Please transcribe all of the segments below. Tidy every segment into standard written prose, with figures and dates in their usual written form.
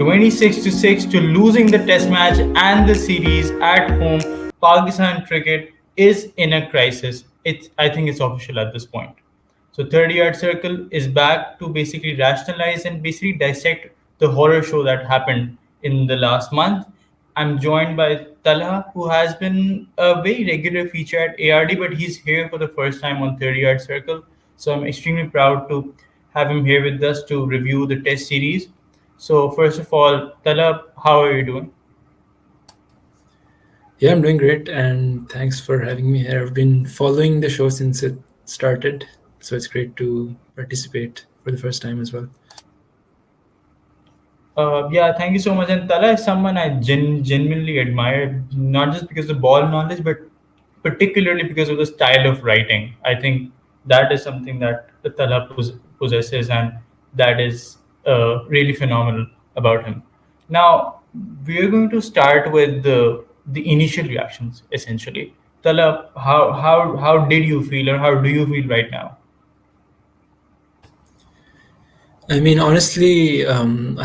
26-6 to losing the test match and the series at home. Pakistan cricket is in a crisis. I think it's official at this point. So 30-yard circle is back to basically rationalize and basically dissect the horror show that happened in the last month. I'm joined by Talha, who has been a very regular feature at ARD, but he's here for the first time on 30-yard circle. So I'm extremely proud to have him here with us to review the test series. So first of all, Talha, how are you doing? Yeah, I'm doing great, and thanks for having me here. I've been following the show since it started, so it's great to participate for the first time as well. Yeah, thank you so much. And Tala is someone I genuinely admire, not just because of ball knowledge, but particularly because of the style of writing. I think that is something that Tala possesses, and that is really phenomenal about him. Now, we are going to start with the initial reactions, essentially. Tala, how did you feel, or how do you feel right now? I mean, honestly, I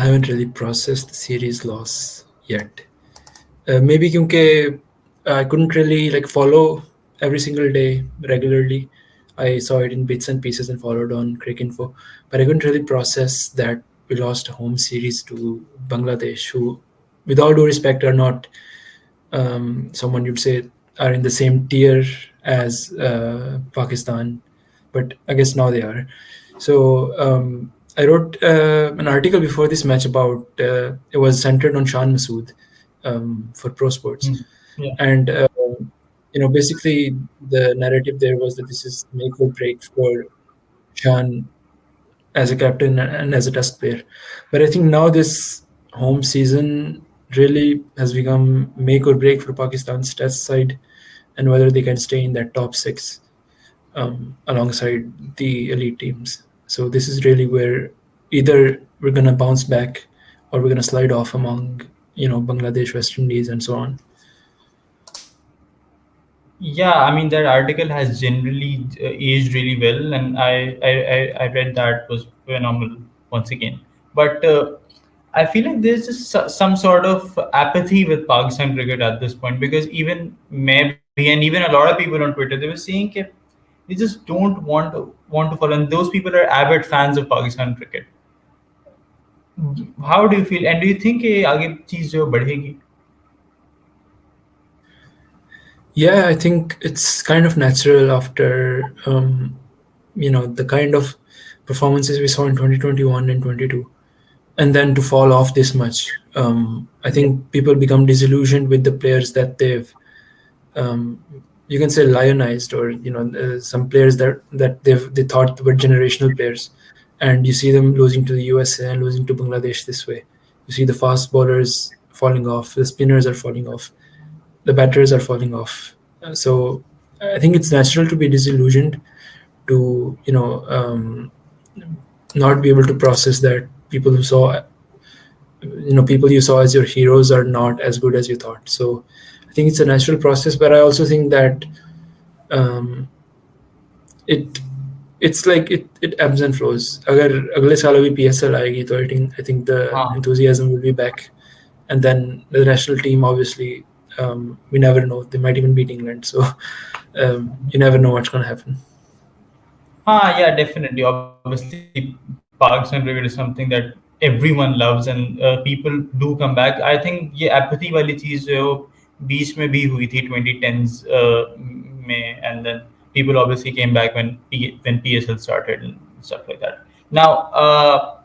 haven't really processed the series loss yet. Maybe because I couldn't really follow every single day regularly. I saw it in bits and pieces and followed on Cricinfo, but I couldn't really process that we lost a home series to Bangladesh, who, with all due respect, are not someone you'd say are in the same tier as Pakistan, but I guess now they are. So I wrote an article before this match about it was centered on Shan Masood for Pro Sports, Hmm. Yeah. and basically the narrative there was that this is make or break for Shan as a captain and as a test player. But I think now this home season really has become make or break for Pakistan's test side and whether they can stay in that top six alongside the elite teams. So this is really where either we're gonna bounce back or we're gonna slide off among Bangladesh, West Indies, and so on. Yeah, I mean that article has generally aged really well, and I read that was phenomenal once again. But I feel like there's just some sort of apathy with Pakistan cricket at this point because even maybe and even a lot of people on Twitter they were saying that they just don't want to follow, and those people are avid fans of Pakistan cricket. How do you feel, and do you think ये आगे चीज जो बढ़ेगी? Yeah, I think it's kind of natural after the kind of performances we saw in 2021 and 22, and then to fall off this much. I think people become disillusioned with the players that they've um, you can say lionized, or some players that they thought were generational players, and you see them losing to the USA and losing to Bangladesh this way. You see the fast bowlers falling off, the spinners are falling off, the batters are falling off. So I think it's natural to be disillusioned, to not be able to process that people you saw as your heroes are not as good as you thought. So I think it's a natural process, but I also think that um, it it's like it ebbs and flows. अगर अगले साल अभी PSL आएगी तो I think the हाँ. enthusiasm will be back, and then the national team obviously we never know, they might even beat England, so you never know what's going to happen. Yeah, definitely. Obviously, Parks and Cricket is something that everyone loves, and people do come back. I think ये apathy वाली चीज जो बीच में भी हुई थी 2010s में, and then people obviously came back when PSL started and stuff like that. Now,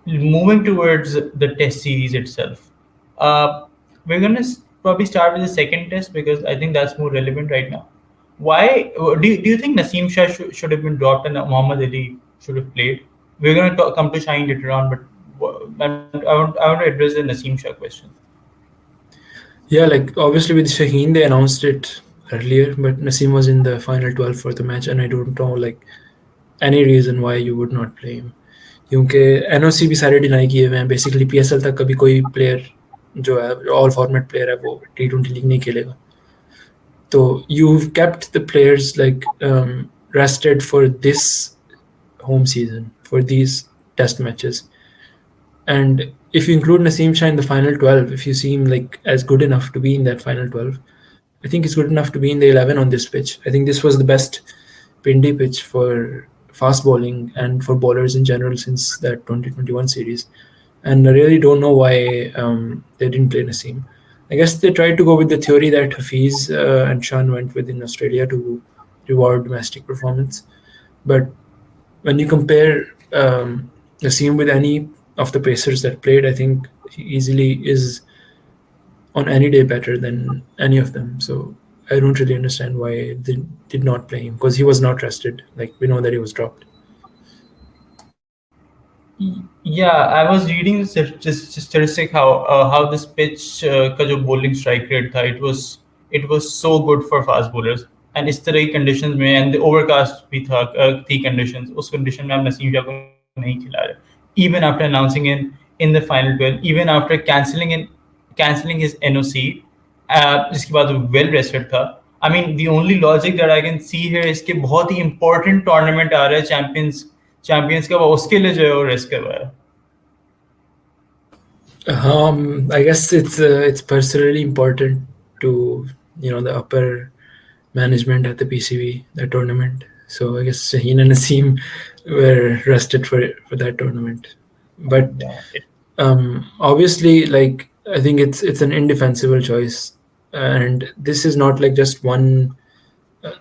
moving towards the test series itself, we're gonna probably start with the second test because I think that's more relevant right now. Why do you think Naseem Shah should have been dropped and Muhammad Ali should have played? We're going to come to Shaheen later on, but I want to address the Naseem Shah question. Yeah, like obviously with Shaheen they announced it earlier, but Naseem was in the final 12 for the match, and I don't know any reason why you would not play him. क्योंकि NOC भी सारे deny किए हुए हैं, basically PSL तक कभी कोई player जो है ऑल फॉर्मेट प्लेयर है वो T20 लीग नहीं खेलेगा. So you've kept the players rested for this home season, for these test matches. And if you include Naseem Shah in the final 12, if you seem like as good enough to be in that final 12, I think it's good enough to be in the 11 on this pitch. I think this was the best Pindi pitch for fast bowling and for bowlers in general since that 2021 series. And I really don't know why they didn't play Naseem. I guess they tried to go with the theory that Hafiz and Shan went with in Australia to reward domestic performance. But when you compare Naseem with any of the pacers that played, I think he easily is on any day better than any of them. So I don't really understand why they did not play him because he was not rested. Like we know that he was dropped. Yeah, I was reading the statistic how this pitch का जो bowling strike rate था, it was so good for fast bowlers. And इस तरह की conditions में and the overcast भी थी conditions, उस condition में हम नसीम शाह को नहीं खिला रहे. Even after announcing in the final 12, even after cancelling his NOC, जिसके बाद वो well rested था. I mean, the only logic that I can see here is कि बहुत ही important tournament आ रहा है चैंपियंस का, वो उसके लिए जो है वो रेस्ट करवाया. I guess it's personally important to the upper management at the PCB that tournament. So I guess Shaheen and Naseem were rested for that tournament. But Yeah. obviously, like I think it's an indefensible choice, and this is not like just one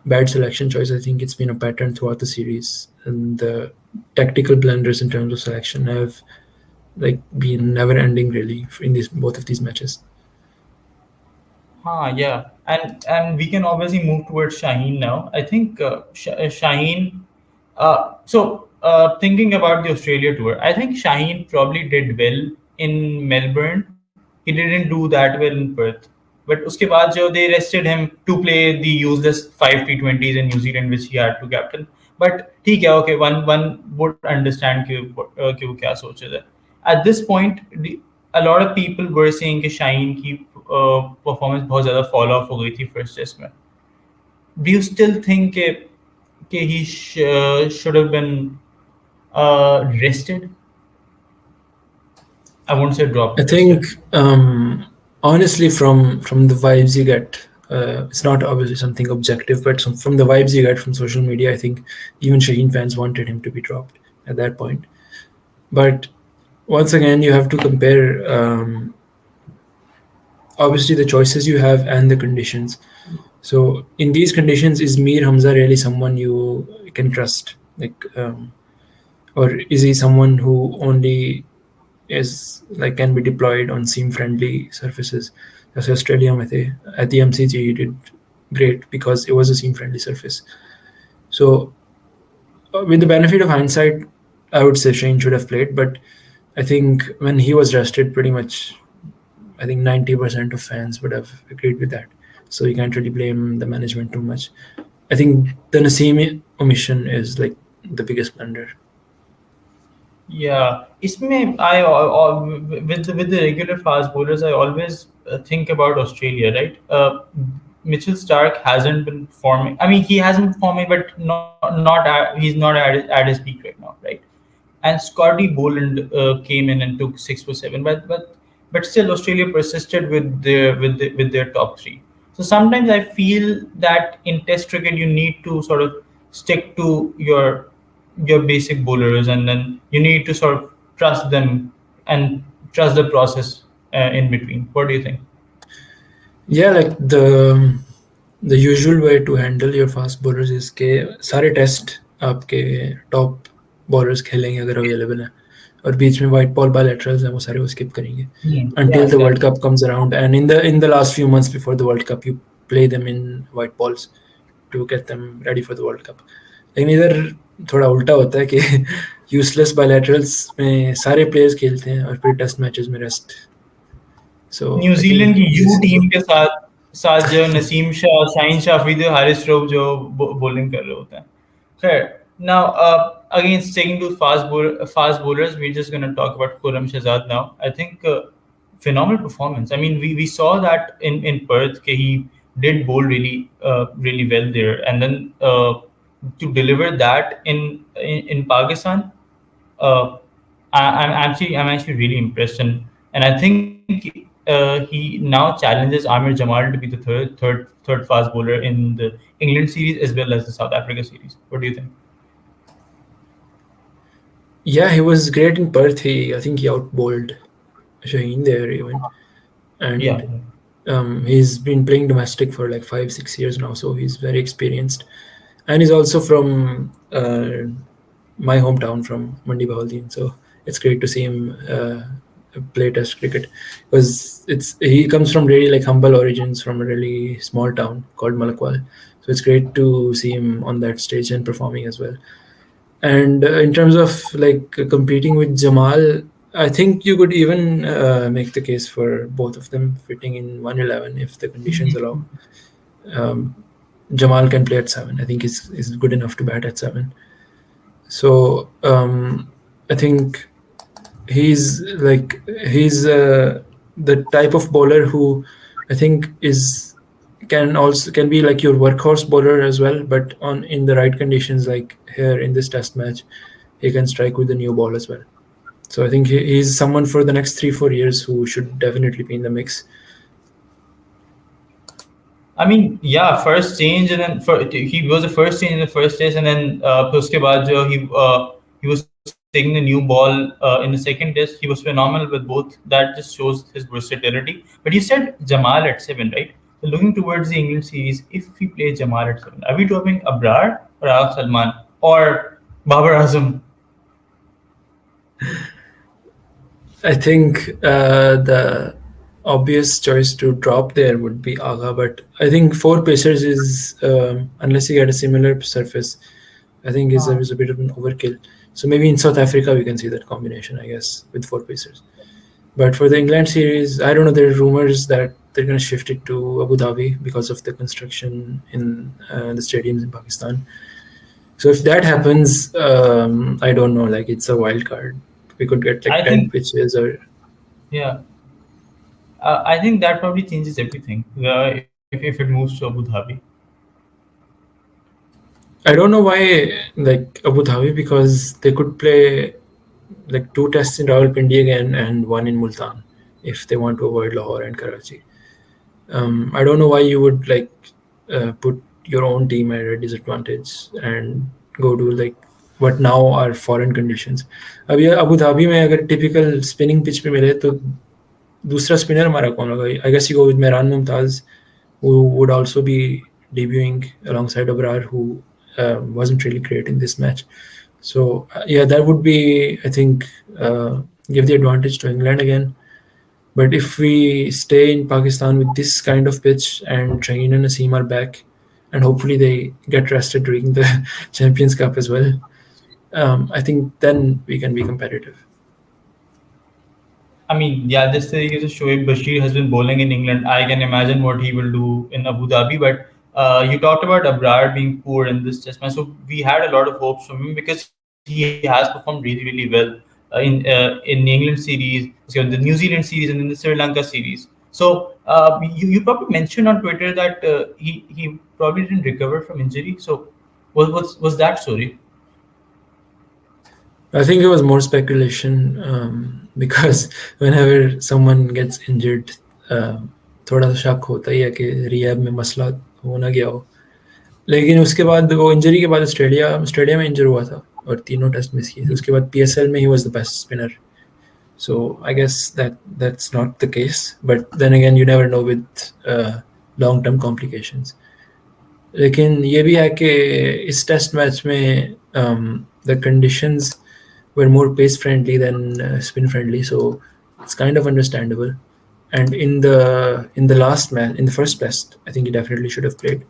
bad selection choice. I think it's been a pattern throughout the series, and the tactical blunders in terms of selection have like been never ending really in these both of these matches. Yeah, and we can obviously move towards Shaheen now. I think Shaheen. Thinking about the Australia tour, I think Shaheen probably did well in Melbourne. He didn't do that well in Perth. But उसके बाद जो they rested him to play the useless 5 T20s in New Zealand, which he had to captain. But ठीक है, okay, one would understand कि वो क्या सोच रहे थे. At this point, a lot of people were saying कि शाहीन की performance बहुत ज़्यादा fall off हो गई थी first test में. Do you still think कि he should have been rested? I won't say I dropped, think rested. honestly, from the vibes you get, it's not obviously something objective, but from the vibes you get from social media, I think even Shaheen fans wanted him to be dropped at that point. But once again, you have to compare obviously the choices you have and the conditions. So in these conditions, is Mir Hamza really someone you can trust? Like, or is he someone who only is like can be deployed on seam friendly surfaces? As Australia at the MCG he did great because it was a seam friendly surface. So with the benefit of hindsight, I would say Shane should have played, but I think when he was rested, pretty much I think 90% of fans would have agreed with that. So you can't really blame the management too much. I think the Naseem omission is like the biggest blunder. Yeah, इसमें with the regular fast bowlers, I always think about Australia, right? Mitchell Stark hasn't been forming. I mean, he hasn't been forming, but he's not at his peak right now, right? And Scotty Boland came in and took 6 for 7, but still Australia persisted with their top three. So sometimes I feel that in Test cricket you need to sort of stick to your basic bowlers, and then you need to sort of trust them and trust the process in between. What do you think? Yeah, like the usual way to handle your fast bowlers is के सारे test आपके top bowlers खेलेंगे अगर available हैं और बीच में white ball bilaterals हैं वो सारे वो स्किप करेंगे Yeah, until the World exactly. Cup comes around, and in the last few months before the World Cup you play them in white balls to get them ready for the World Cup. लेकिन इधर थोड़ा उल्टा होता है कि useless bilaterals में सारे players खेलते हैं और फिर टेस्ट मैचेस में rest. So I New Zealand think की this यू is टीम के साथ साथ जो नसीम शाह, शाहीन शाफरी, हारिस रऊफ जो बॉलिंग कर रहे होते हैं. खैर, now again sticking to fast bowlers, we're just going to talk about Khurram Shehzad now. I think phenomenal performance. I mean, we saw that in Perth that he did bowl really well there, and then to deliver that in Pakistan. Uh, I'm actually really impressed, and I think he now challenges Amir Jamal to be the third fast bowler in the England series as well as the South Africa series. What do you think? Yeah, he was great in Perth. I think he outbowled Shaheen there even, and Yeah. he's been playing domestic for like 5 6 years now, so he's very experienced. And he's also from my hometown, from Mandi Bahaldeen. So it's great to see him play Test cricket, because he comes from really like humble origins, from a really small town called Malakwal. So it's great to see him on that stage and performing as well. And in terms of like competing with Jamal, I think you could even make the case for both of them fitting in 111 if the conditions allow. Um, Jamal can play at seven. I think he's good enough to bat at seven. So I think he's the type of bowler who I think is can be like your workhorse bowler as well, but on in the right conditions, like here in this test match, he can strike with the new ball as well. So I think he's someone for the next 3 4 years who should definitely be in the mix. I mean, yeah, first change, and then he was the first change in the first test, and then फिर उसके बाद जो he was taking the new ball in the second test. He was phenomenal with both. That just shows his versatility. But you said Jamal at seven, right? So looking towards the England series, if we play Jamal at seven, are we dropping Abrar or Al Salman or Babar Azam? I think the obvious choice to drop there would be Agha, but I think four pacers is unless you get a similar surface, I think is a bit of an overkill. So maybe in South Africa we can see that combination, I guess, with four pacers. But for the England series, I don't know. There are rumors that they're going to shift it to Abu Dhabi because of the construction in the stadiums in Pakistan. So if that happens, I don't know. Like it's a wild card. We could get like I 10 think, pitches, or yeah, I think that probably changes everything if it moves to Abu Dhabi. I don't know why like Abu Dhabi, because they could play like two tests in Rawalpindi again and one in Multan if they want to avoid Lahore and Karachi. I don't know why you would like put your own team at a disadvantage and go to like what now are foreign conditions. अब ये Abu Dhabi में अगर typical spinning pitch पे मिले तो दूसरा spinner हमारा कौन होगा? I guess you go with Mehran Mumtaz, who would also be debuting alongside Abrar, who wasn't really great in this match. So yeah, that would be, I think, give the advantage to England again. But if we stay in Pakistan with this kind of pitch and Shaheen and Naseem are back, and hopefully they get rested during the Champions Cup as well, I think then we can be competitive. I mean, yeah, this series is Shoaib Bashir has been bowling in England. I can imagine what he will do in Abu Dhabi. But you talked about Abrar being poor in this test match, so we had a lot of hopes from him because he has performed really, really well in the England series, sorry, the New Zealand series, and then the Sri Lanka series. So you probably mentioned on Twitter that he probably didn't recover from injury. So was that story? I think it was more speculation because whenever someone gets injured, थोड़ा सा शक होता ही है कि rehab में मसला हो ना गया हो. लेकिन उसके बाद वो इंजरी के बाद ऑस्ट्रेलिया में इंजर हुआ था और तीनों टेस्ट मिस किए थे. उसके बाद पीएसएल में he was the best spinner. So I guess that's not the case. But then again, you never know with long-term complications. लेकिन ये भी है कि इस टेस्ट मैच में the conditions were more pace friendly than spin friendly, so it's kind of understandable. And in the last match, in the first test, I think he definitely should have played.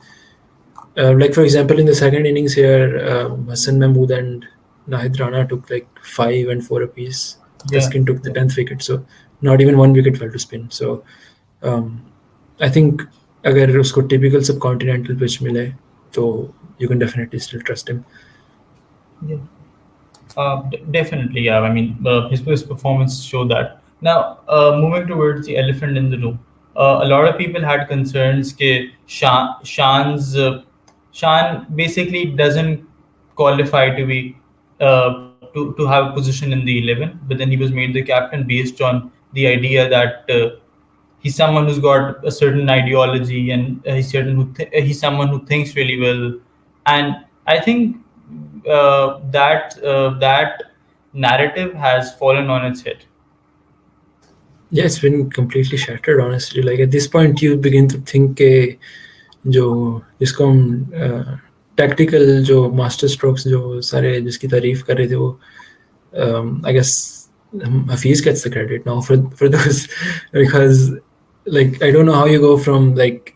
Like for example, in the second innings here, Hassan Mahmood and Nahid Rana took like 5 and 4 apiece. Yeah. Taskin took the 10th wicket, so not even one wicket fell to spin. So I think अगर उसको typical subcontinental pitch मिले तो you can definitely still trust him. Yeah. Definitely, yeah. I mean, his performance showed that. Now, moving towards the elephant in the room, a lot of people had concerns that Shan basically doesn't qualify to be to have a position in the 11, but then he was made the captain based on the idea that he's someone who's got a certain ideology, and he's someone who thinks really well. And I think that narrative has fallen on its head. Yeah, it's been completely shattered, honestly. Like at this point, you begin to think के जो जिसको हम tactical जो master strokes जो सारे जिसकी तारीफ कर रहे थे वो I guess Hafiz gets the credit now for those because like I don't know how you go from like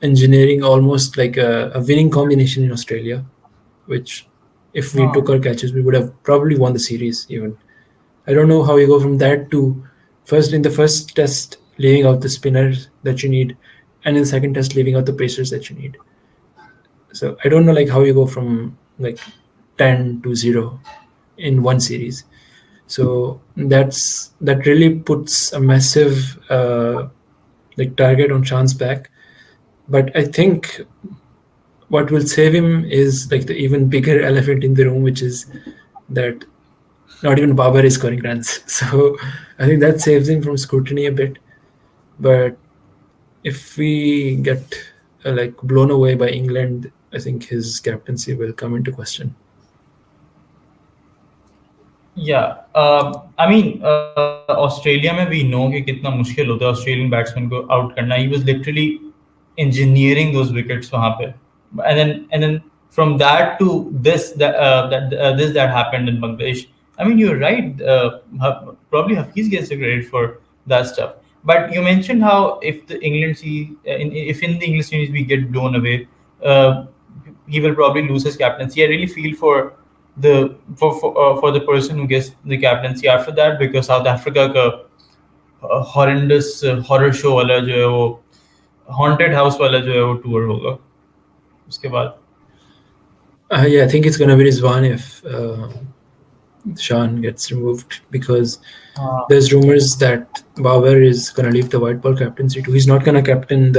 engineering almost like a winning combination in Australia, which if we took our catches we would have probably won the series even. I don't know how you go from that to first in the first test leaving out the spinners that you need, and in the second test leaving out the pacers that you need. So I don't know like how you go from like 10 to 0 in one series. So that really puts a massive like target on Shan's back. But I think what will save him is like the even bigger elephant in the room, which is that not even Babar is scoring runs. So I think that saves him from scrutiny a bit. But if we get like blown away by England, I think his captaincy will come into question. Yeah, I mean, Australia में we know कि कितना मुश्किल होता है Australian batsman को out करना. He was literally engineering those wickets वहाँ पे, and then from that to this that happened in Bangladesh. I mean, you're right. Probably Hafiz gets the credit for that stuff. But you mentioned how if the England if in the English series we get blown away, uh, he will probably lose his captaincy. I really feel for the person who gets the captaincy after that, because South Africa का horrendous horror show वाला जो है वो haunted house वाला जो है वो tour होगा उसके बाद. Yeah, I think it's gonna be Rizwan if Shan gets removed because there's rumors that Babar is gonna leave the white ball captaincy too. He's not gonna captain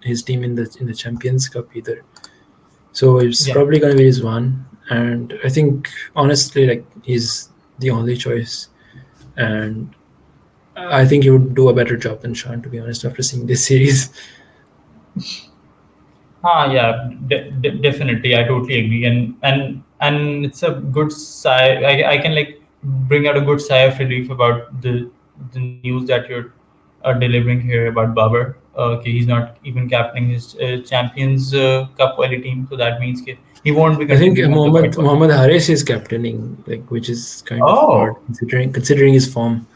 his team in the Champions Cup either. So it's probably gonna be Rizwan, and I think honestly, like he's the only choice, and I think he would do a better job than Shan, to be honest, after seeing this series. Yeah, definitely. I totally agree, and it's a good sigh. I can like bring out a good sigh of relief about the news that you're delivering here about Babar. Okay, he's not even captaining his Champions Cup quality team, so that means he won't be I think continuing with the white ball. Mohammad Haris is captaining, like which is kind of odd Oh, considering his form.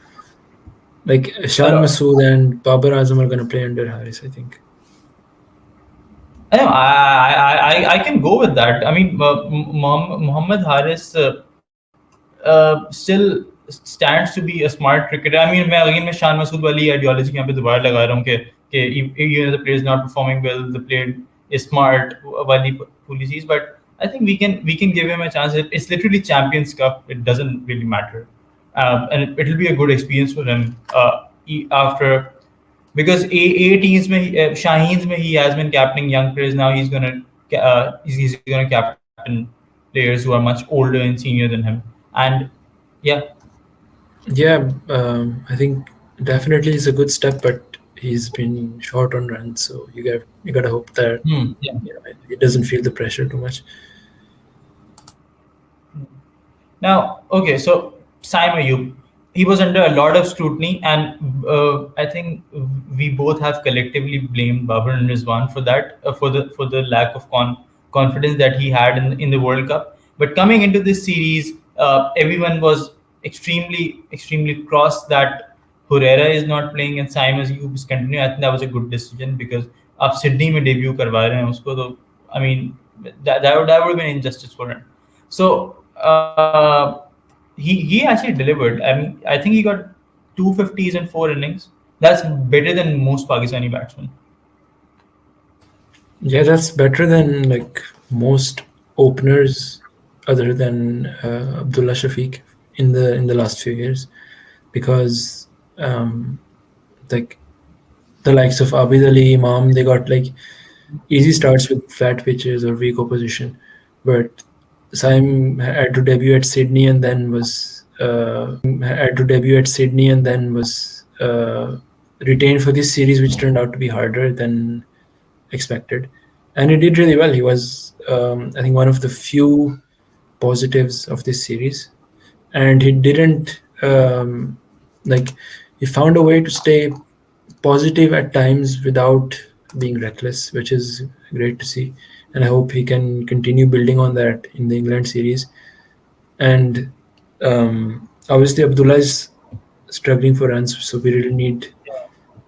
Like Shan Masood and Babar Azam are gonna play under Haris, I think. I can go with that. I mean, Muhammad Haris still stands to be a smart cricketer. I mean, मैं शान मसूद वाली ideology यहाँ पे दोबारा लगा रहा हूँ कि the player is not performing well, the player is smart वाली policies, but I think we can give him a chance. It's literally Champions Cup. It doesn't really matter, and it'll be a good experience for him after, because A teams में Shaheen's में he has been captaining young players. Now he's gonna captain players who are much older and senior than him. And yeah, Yeah, I think definitely is a good step, but he's been short on runs, so you gotta hope that he doesn't feel the pressure too much. Now, okay, so Saim Ayub, he was under a lot of scrutiny, and I think we both have collectively blamed Babar and Rizwan for that, for the lack of confidence that he had in the World Cup. But coming into this series, everyone was extremely cross that Herrera is not playing and Saim Ayub is continuing. I think that was a good decision, because आप Sydney में debut करवा रहे हैं उसको, तो I mean that would have been injustice for him. So he actually delivered. I mean, I think he got 250s in 4 innings. That's better than most Pakistani batsmen. Yeah, that's better than like most openers other than Abdullah Shafique in the last few years, because like the likes of Abid Ali, Imam, they got like easy starts with flat pitches or weak opposition, but Saim had to debut at Sydney and then was retained for this series, which turned out to be harder than expected. And he did really well. He was, I think, one of the few positives of this series. And he didn't, like, he found a way to stay positive at times without being reckless, which is great to see. And I hope he can continue building on that in the England series. And obviously, Abdullah is struggling for runs, so we really need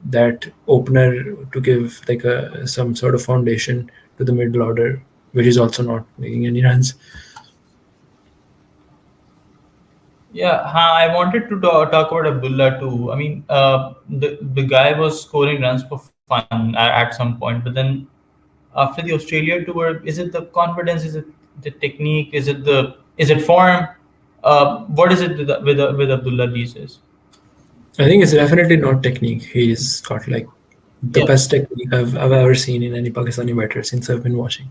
that opener to give like some sort of foundation to the middle order, which is also not making any runs. Yeah, I wanted to talk about Abdullah too. I mean, the guy was scoring runs for fun at some point, but then after the Australia tour, is it the confidence? Is it the technique? Is it form? What is it with Abdullah these days? I think it's definitely not technique. He's got like the Yeah, best technique I've ever seen in any Pakistani batter since I've been watching.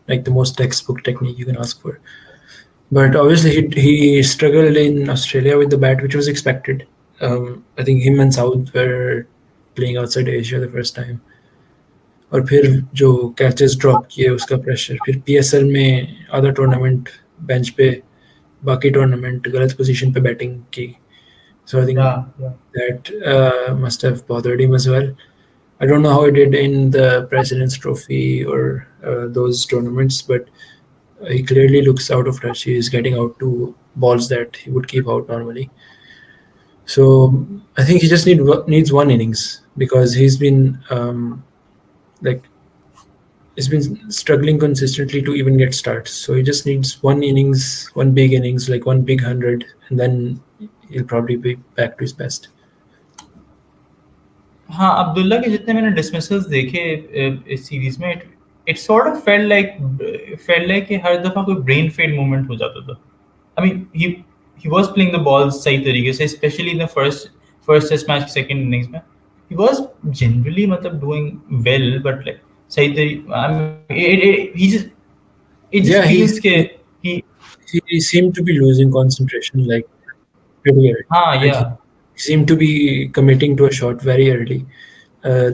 Like the most textbook technique you can ask for. But obviously, he struggled in Australia with the bat, which was expected. I think him and South were playing outside Asia the first time. और फिर जो catches drop किए उसका pressure, फिर PSL में आधा tournament bench पे, बाकी टूर्नामेंट गलत पोजीशन पे बैटिंग की. So I think yeah, yeah. that must have bothered him as well. I don't know how he did in the President's Trophy or those tournaments, but he clearly looks out of touch. He is getting out to balls that he would keep out normally. So I think he just needs one innings because like he's been struggling consistently to even get starts. So he just needs one innings, one big innings, like one big 100, and then he'll probably be back to his best. हाँ, अब्दुल्ला के जितने मैंने dismissals देखे इस series में, it sort of felt like कि हर दफा कोई ब्रेन फेड मोमेंट हो जाता था. I mean he was playing the balls सही तरीके से, specially in the first test match की सेकंड इनिंग्स में. ही वाज जनरली मतलब डूइंग वेल, बट लाइक सही तरीके, I mean it Yeah, just feels के he. he seemed to be losing concentration like pretty early. हाँ, Like he yeah. seemed to be committing to a shot very early.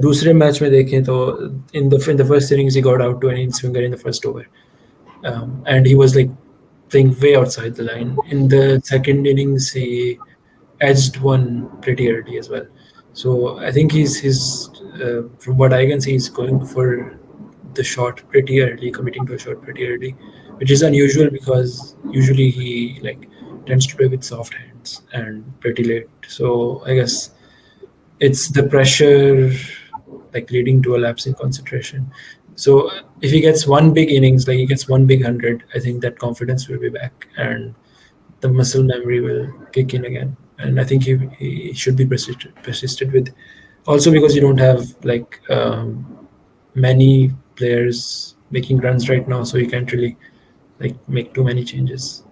दूसरे match में देखें तो in the first innings he got out to an in swinger in the first over, and he was like playing way outside the line. In the second innings he edged one pretty early as well. So I think he's from what I can see, he's going for the shot pretty early, committing to a shot pretty early, which is unusual because usually he like tends to play with soft hands and pretty late. So I guess it's the pressure like leading to a lapse in concentration. So if he gets one big innings, like he gets one big 100, I think that confidence will be back and the muscle memory will kick in again. And I think he should be persisted with. Also because you don't have like many players making runs right now, so you can't really like make too many changes.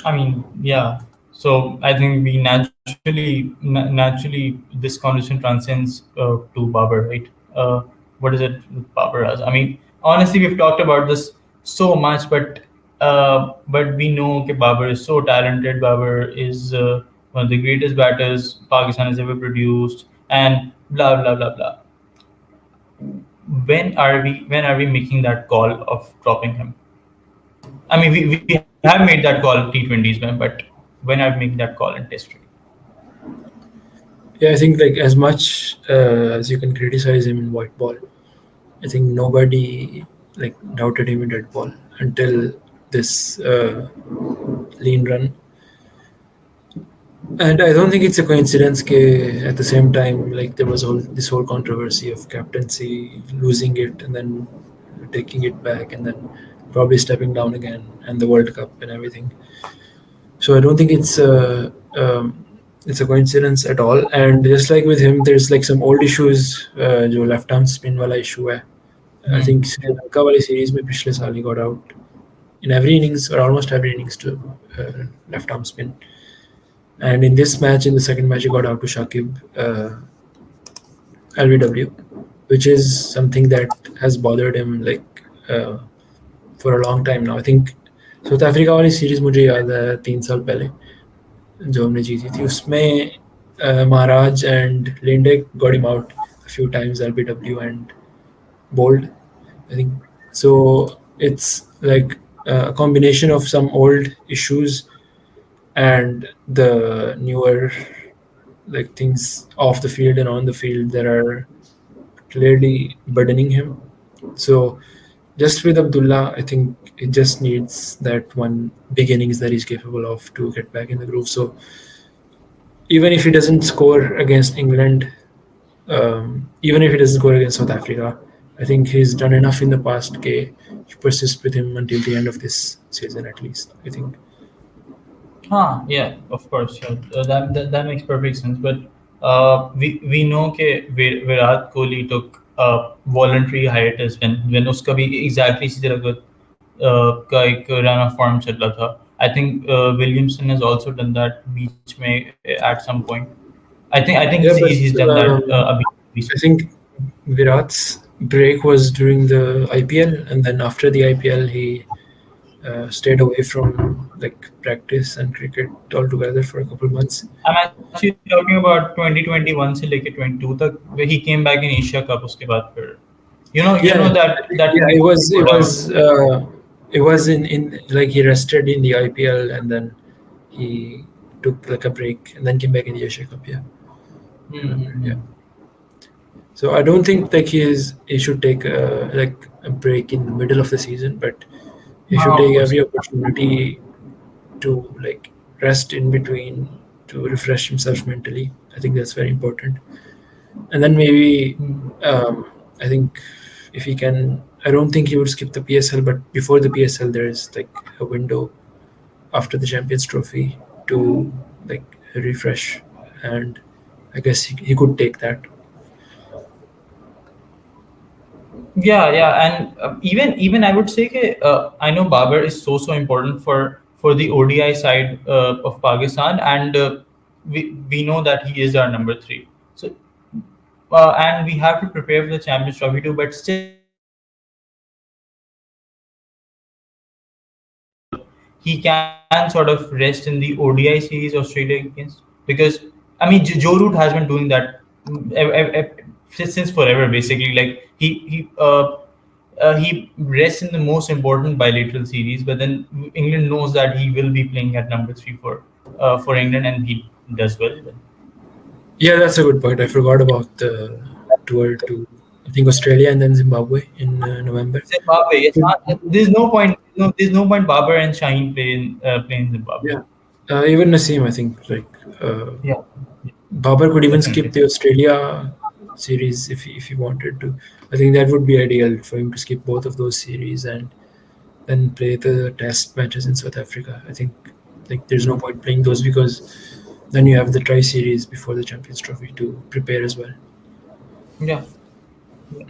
I mean, yeah. So I think we naturally this conversation transcends to Babar, right? What is it with Babar as? I mean, honestly, we've talked about this so much, but we know that Babar is so talented. Babar is one of the greatest batters Pakistan has ever produced, and blah blah blah blah. When are we making that call of dropping him? I mean, we have made that call T20s, man, but when are we making that call in Test cricket? Yeah, I think like as much as you can criticize him in white ball, I think nobody like doubted him in red ball until this lean run. And I don't think it's a coincidence that at the same time, like there was this whole controversy of captaincy, losing it and then taking it back and then probably stepping down again, and the World Cup and everything. So I don't think it's a coincidence at all. And just like with him, there's like some old issues. जो left arm spin वाला issue है. I think Sri Lanka वाली series में पिछले साल he got out in every innings or almost every innings to left arm spin. And in this match, in the second match, he got out to Shakib LBW, which is something that has bothered him like for a long time now. I think south Africa वाली series मुझे याद है 3 साल पहले जो हमने जीती थी उसमें Maharaj and Linde got him out a few times LBW and bowled I think so. It's like a combination of some old issues and the newer like things off the field and on the field that are clearly burdening him. So just with Abdullah, I think it just needs that one big innings that he's capable of to get back in the groove. So even if he doesn't score against England, even if he doesn't score against South Africa, I think he's done enough in the past to persist with him until the end of this season at least. I think. Yeah, of course. Yeah, that makes perfect sense. But we know that Virat Kohli took a voluntary hiatus when उसका भी exactly इसी तरह का एक run of form चल रहा था. I think Williamson has also done that बीच में at some point. I think Yeah, but he's done that अभी I recently. think Virat's break was during the IPL, and then after the IPL, he stayed away from like practice and cricket altogether for a couple of months. I'm actually talking about 2021 से लेके 22 तक where he came back in Asia Cup उसके बाद फिर you know Yeah, that yeah, wait whatever. it was in like he rested in the IPL and then he took like a break and then came back in the Asia Cup. Yeah, I remember. Yeah. Mm-hmm. So I don't think like he should take like a break in the middle of the season, but he should Of take course. every opportunity to like rest in between to refresh himself mentally. I think that's very important. And then maybe I think if he can, I don't think he would skip the PSL, but before the PSL, there's like a window after the Champions Trophy to like refresh, and I guess he could take that. Yeah, and even I would say that I know Babar is so important for the ODI side of Pakistan, and we know that he is our number three. So and we have to prepare for the Champions Trophy too. But still, he can sort of rest in the ODI series Australia against because I mean Joe Root has been doing that since forever basically. Like he rests in the most important bilateral series, but then England knows that he will be playing at number three for England, and he does well. Yeah, that's a good point. I forgot about the tour to I think Australia and then Zimbabwe in November. Zimbabwe, yes. There's no point. No, there's no point. Babar and Shaheen play in Zimbabwe. Yeah, even Naseem, I think like uh, Yeah, Babar could even skip definitely. the Australia series if he wanted to. I think that would be ideal for him to skip both of those series and then play the test matches in South Africa. I think like there's no point playing those because then you have the tri series before the Champions Trophy to prepare as well. Yeah.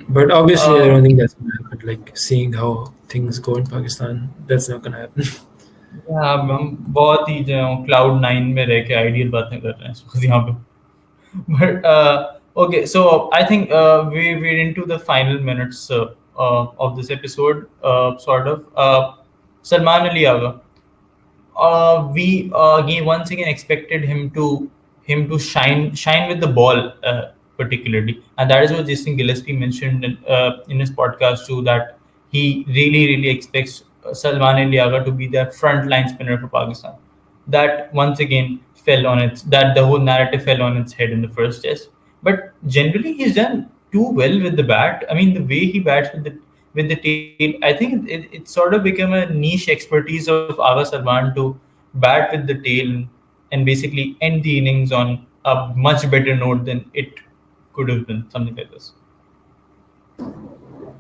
But obviously, I Uh, don't think that's gonna happen. Like seeing how things go in Pakistan, that's not gonna happen. yeah, अब हम बहुत ही जो cloud nine में रह के ideal बातें कर रहे हैं इस वक्त यहाँ पे. But okay, so I think we're into the final minutes of this episode, sort of. Salman Ali Agha. We again once again expected him to shine with the ball, particularly, and that is what Jason Gillespie mentioned in his podcast too, that he really expects Salman Ali Agha to be the front line spinner for Pakistan. That once again fell on its that the whole narrative fell on its head in the first test. But generally, he's done too well with the bat. I mean, the way he bats with the tail, I think it sort of became a niche expertise of Agha Salman to bat with the tail and basically end the innings on a much better note than it could have been, something like this.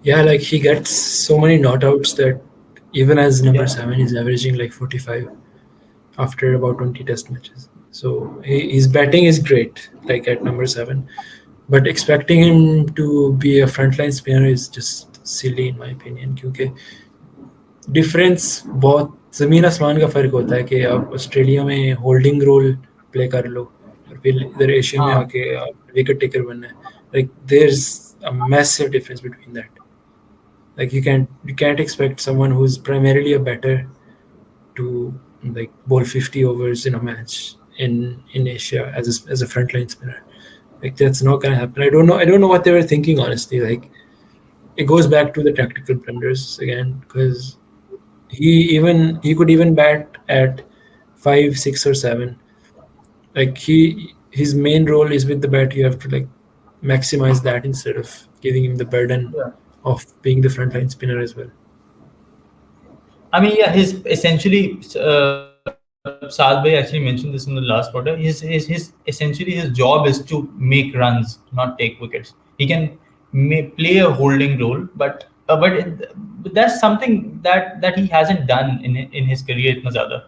Yeah, like he gets so many not outs that even as number Yeah. 7, he's averaging like 45 after about 20 test matches. So his batting is great, like at number 7. But expecting him to be a frontline spinner is just silly in my opinion. क्योंकि difference बहुत ज़मीन आसमान का फ़र्क होता है कि आप ऑस्ट्रेलिया में होल्डिंग रोल प्ले कर लो और फिर इधर एशिया में हाँ. आके आप विकेट टेकर बनना है. Like there's a massive difference between that. Like you can't expect someone who's primarily a batter to like bowl 50 overs in a match in Asia as a frontline spinner. Like that's not gonna happen. I don't know what they were thinking, honestly. Like it goes back to the tactical blunders again, because he could even bat at 5, 6, or 7. Like his main role is with the bat. You have to like maximize that instead of giving him the burden Yeah. of being the frontline spinner as well. I mean, yeah, his essentially, Saad Bhai actually mentioned this in the last quarter. His essentially his job is to make runs, not take wickets. He can play a holding role, but that's something that he hasn't done in his career. Itna zyada.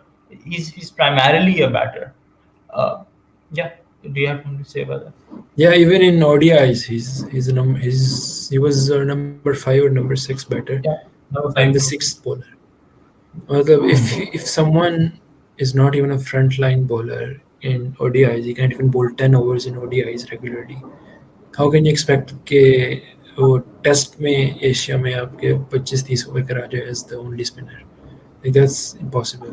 He's primarily a batter. Uh, yeah. Do you have something to say about that? Yeah, even in ODIs, he was number 5 or number 6 batter, Yeah. Number and the five. sixth bowler. Although if someone is not even a frontline bowler in ODIs, he can't even bowl 10 overs in ODIs regularly. How can you expect के वो test में Asia में आपके 25-30 over करा जाए as the only spinner? Like that's impossible.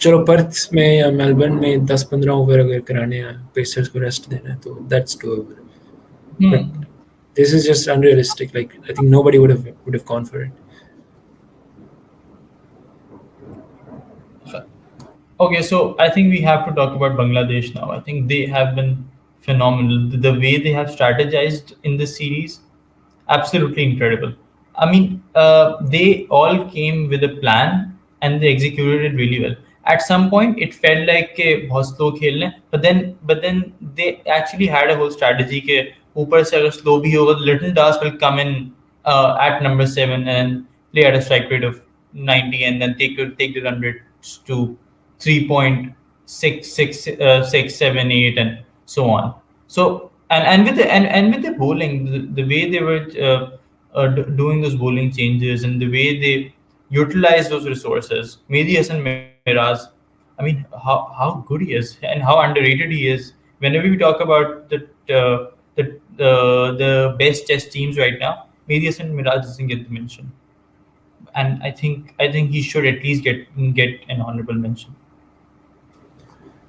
चलो Perth में या मेलबर्न में 10-15 ओवर अगर कराने हैं, पेसर्स को रेस्ट देना है, तो that's doable. But Hmm. this is just unrealistic. Like I think nobody would have gone for it. Okay, so I think we have to talk about Bangladesh now. I think they have been phenomenal. The way they have strategized in this series, absolutely incredible. I mean, they all came with a plan and they executed it really well. At some point, it felt like के बहुत slow खेल रहे हैं, but then they actually had a whole strategy के ऊपर से अगर slow भी होगा, Little Das will come in at number 7 and play at a strike rate of 90 and then take the run rate to 3.667 and so on. So and with the bowling, the way they were doing those bowling changes and the way they utilize those resources. Mehdi Hassan Miraz, I mean, how good he is and how underrated he is. Whenever we talk about the best test teams right now, Mehdi Hassan Miraz doesn't get the mention, and I think he should at least get an honorable mention.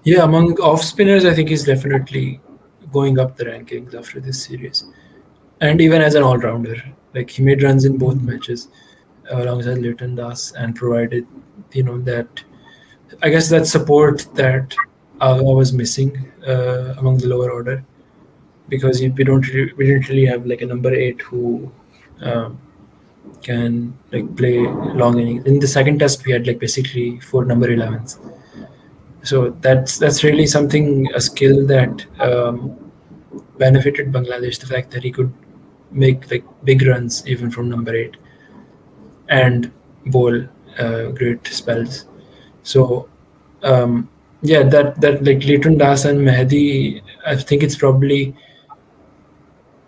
Yeah, among off spinners, I think he's definitely going up the rankings after this series. And even as an all rounder, like he made runs in both matches alongside Leighton Das and provided, that I guess that support that Agha was missing among the lower order, because we didn't really have like a number 8 who um, can like play long innings. In the second test, we had like basically 4 number 11s. So that's really something, a skill that benefited Bangladesh. The fact that he could make like big runs even from number 8 and bowl great spells. So yeah, that like Leighton Das and Mehdi, I think it's probably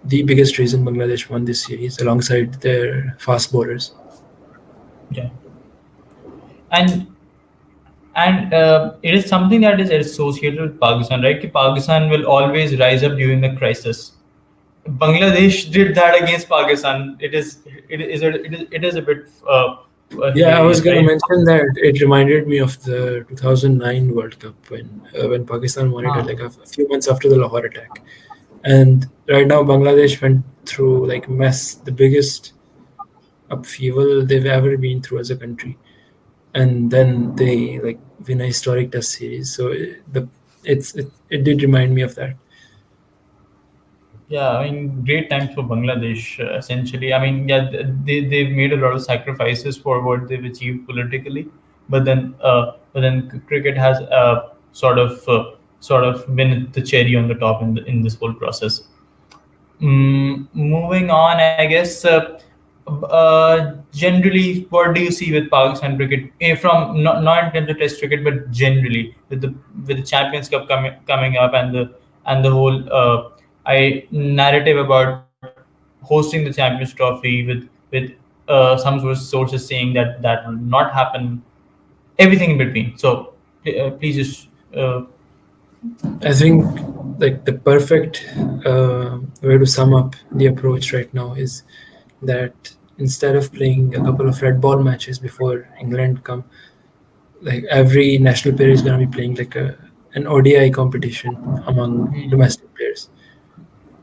the biggest reason Bangladesh won this series alongside their fast bowlers. Yeah, and it is something that is associated with Pakistan, right? Ki Pakistan will always rise up during the crisis. Bangladesh did that against Pakistan. It is a bit Yeah, I was hilarious, gonna right? mention that it reminded me of the 2009 World Cup when Pakistan won it Huh. like a few months after the Lahore attack. And right now Bangladesh went through like mess, the biggest upheaval they've ever been through as a country, and then they like win a historic test series. So it did remind me of that. Yeah, I mean, great times for Bangladesh. Essentially, I mean, yeah, they've made a lot of sacrifices for what they've achieved politically, but then cricket has sort of been the cherry on the top in this whole process. Moving on, I guess. Generally, what do you see with Pakistan cricket from not in terms of Test cricket, but generally with the Champions Cup coming up and the whole I narrative about hosting the Champions Trophy with some sources saying that will not happen. Everything in between. So please just I think like the perfect way to sum up the approach right now is that instead of playing a couple of red ball matches before England come, like every national player is going to be playing like an ODI competition among domestic players.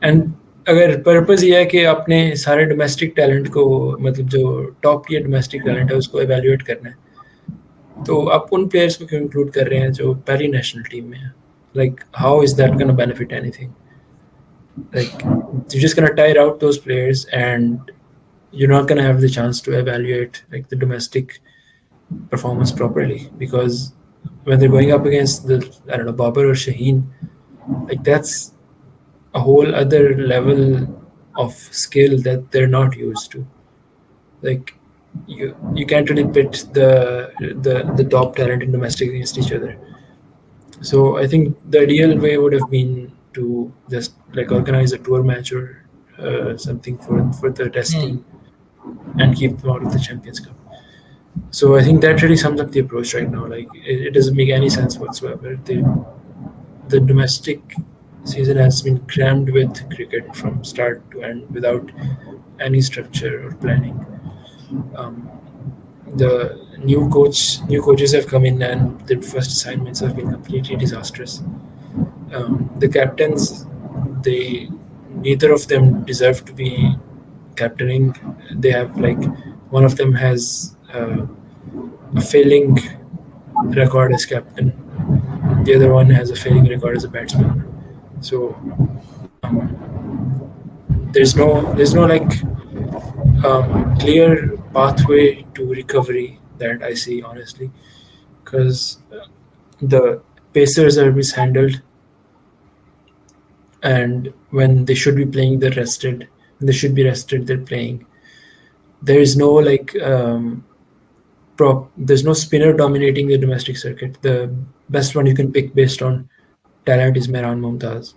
And अगर purpose ये है कि अपने सारे domestic talent को, मतलब जो top tier domestic talent है उसको एवेल्युएट करना है, तो आप उन प्लेयर्स को क्यों इंक्लूड कर रहे हैं जो पहली नेशनल टीम में है? Like how is that gonna benefit anything? Like you're just gonna tire out those players, and you're not gonna have the chance to evaluate like the domestic performance properly, because when they're going up against the, I don't know, Babar or Shaheen, like that's a whole other level of skill that they're not used to. Like you can't really pit the top talent in domestic against each other. So I think the ideal way would have been to just like organize a tour match or something for the test team and keep them out of the Champions Cup. So I think that really sums up the approach right now. Like it doesn't make any sense whatsoever. The domestic season has been crammed with cricket from start to end without any structure or planning. Um, the new coaches have come in, and the first assignments have been completely disastrous. The captains, they neither of them deserve to be captaining. They have like one of them has a failing record as captain. The other one has a failing record as a batsman. So there's no like clear pathway to recovery that I see, honestly, because the Pacers are mishandled, and when they should be playing, they're rested. When they should be rested, they're playing. There is no like there's no spinner dominating the domestic circuit. The best one you can pick based on talent is Mehran Mumtaz.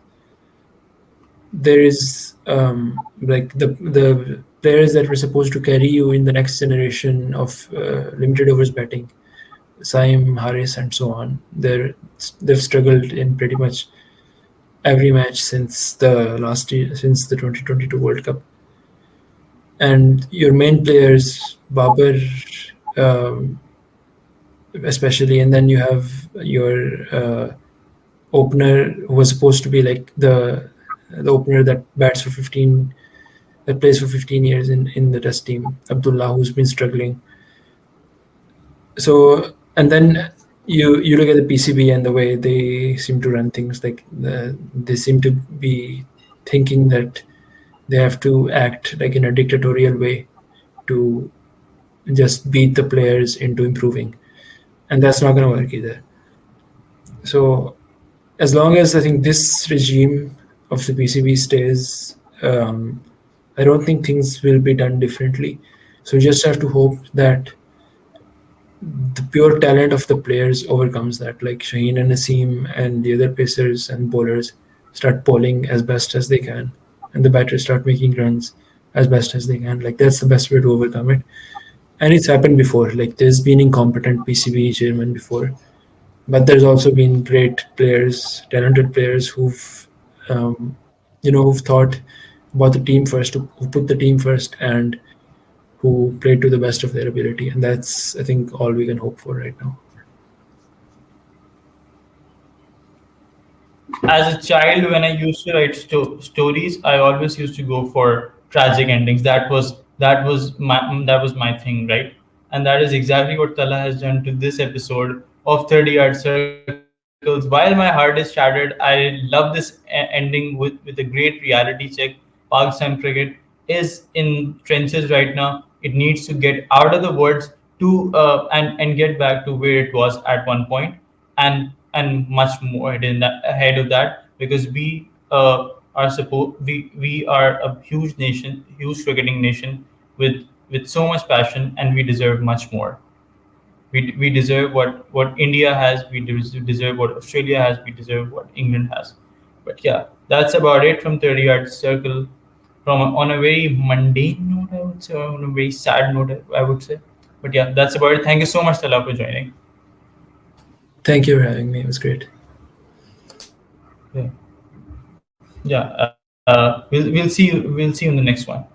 There is like the players that were supposed to carry you in the next generation of limited overs batting, Saim, Haris, and so on. They've struggled in pretty much every match since the last year, since the 2022 World Cup. And your main players, Babar, um, especially, and then you have your opener who was supposed to be like the opener that bats for 15, that plays for 15 years in the test team, Abdullah, who's been struggling. So, and then you look at the PCB and the way they seem to run things, like they seem to be thinking that they have to act like in a dictatorial way to just beat the players into improving, and that's not going to work either. So as long as I think this regime of the PCB stays, I don't think things will be done differently. So you just have to hope that the pure talent of the players overcomes that. Like Shaheen and Naseem and the other pacers and bowlers start bowling as best as they can, and the batters start making runs as best as they can. Like that's the best way to overcome it. And it's happened before. Like there's been incompetent PCB chairman before, but there's also been great players, talented players um, who've thought about the team first, who put the team first, and who played to the best of their ability. And that's, I think, all we can hope for right now. As a child, when I used to write stories, I always used to go for tragic endings. That was my thing, right? And that is exactly what Talha has done to this episode of 30 Yard Circles. While my heart is shattered, I love this ending with a great reality check. Pakistan cricket is in trenches right now. It needs to get out of the woods to and get back to where it was at one point, and much more ahead of that, because we are a huge nation, huge cricketing nation with so much passion, and we deserve much more. We deserve what India has. We deserve what Australia has. We deserve what England has. But yeah, that's about it from 30 Yard Circle. On a very mundane note, I would say, or on a very sad note, I would say. But yeah, that's about it. Thank you so much, Tala, for joining. Thank you for having me. It was great. Yeah, yeah. We'll see you. We'll see you in the next one.